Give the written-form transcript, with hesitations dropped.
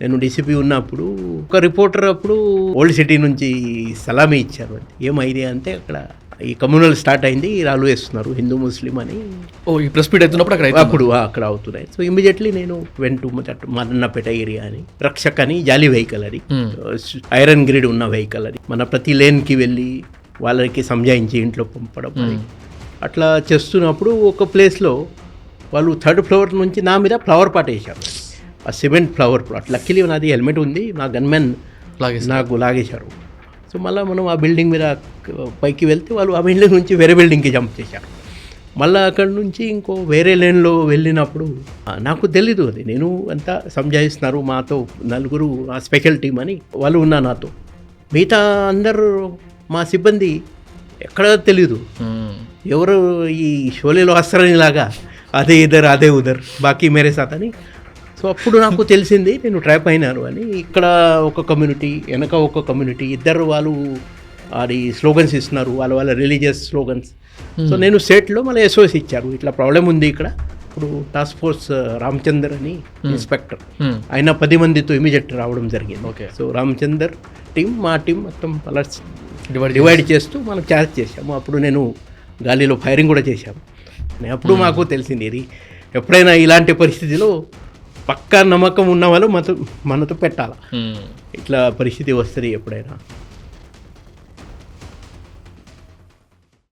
నేను డీసీపీ ఉన్నప్పుడు ఒక రిపోర్టర్ అప్పుడు ఓల్డ్ సిటీ నుంచి సలామీ ఇచ్చారు. ఏం ఐడియా అంటే అక్కడ ఈ కమ్యూనల్ స్టార్ట్ అయింది, రాళ్ళు వేస్తున్నారు హిందూ ముస్లిం అని. ఈ ప్రెస్ మీట్ అవుతున్నప్పుడు అక్కడ అవుతున్నాయి. సో ఇమీడియట్లీ నేను వెంట మన్నపేట ఏరియా అని రక్షక్ అని జాలీ వెహికల్ అది ఐరన్ గ్రిడ్ ఉన్న వెహికల్ అది మన ప్రతి లేన్కి వెళ్ళి వాళ్ళకి సంజాయించి ఇంట్లో పంపడం అని అట్లా చేస్తున్నప్పుడు ఒక ప్లేస్లో వాళ్ళు 3rd ఫ్లోర్ నుంచి నా మీద ఫ్లవర్ పాట్ వేశారు. ఆ సిమెంట్ ఫ్లవర్ పాట్. లక్కీలీ నాది హెల్మెట్ ఉంది, నా గన్మెన్ నాకు లాగేశారు. సో మళ్ళీ మనం ఆ బిల్డింగ్ మీద పైకి వెళ్తే వాళ్ళు ఆ బిల్డింగ్ నుంచి వేరే బిల్డింగ్కి జంప్ చేశారు. మళ్ళీ అక్కడ నుంచి ఇంకో వేరే లేన్లో వెళ్ళినప్పుడు నాకు తెలీదు అది. నేను అంతా సంజాయిస్తున్నారు మాతో 4 ఆ స్పెషల్ టీం అని వాళ్ళు ఉన్నా నాతో. మిగతా అందరూ మా సిబ్బంది ఎక్కడా తెలీదు. ఎవరు ఈ షోలేలో వస్తారని లాగా అదే ఇద్దరు అదే ఉదర్ బాకీ మేరే సాత్ అని. సో అప్పుడు నాకు తెలిసింది నేను ట్రాప్ అయినారు అని. ఇక్కడ ఒక కమ్యూనిటీ, వెనక ఒక కమ్యూనిటీ, ఇద్దరు వాళ్ళు అది స్లోగన్స్ ఇస్తున్నారు, వాళ్ళ రిలీజియస్ స్లోగన్స్. సో నేను స్టేట్లో మళ్ళీ ఎస్ఓఎస్ ఇచ్చారు, ఇట్లా ప్రాబ్లం ఉంది ఇక్కడ. ఇప్పుడు టాస్క్ ఫోర్స్ రామచందర్ అని ఇన్స్పెక్టర్, ఆయన 10 మందితో ఇమీడియట్ రావడం జరిగింది. సో రామచందర్ టీం మా టీం మొత్తం అలా డివైడ్ చేస్తూ మనం ఛార్జ్ చేసాము. అప్పుడు నేను గాలిలో ఫైరింగ్ కూడా చేశాము. అప్పుడు మాకు తెలిసింది ఇది ఎప్పుడైనా ఇలాంటి పరిస్థితిలో పక్కా నమ్మకం ఉన్న వాళ్ళు మనతో పెట్టాలి. ఇట్లా పరిస్థితి వస్తుంది ఎప్పుడైనా.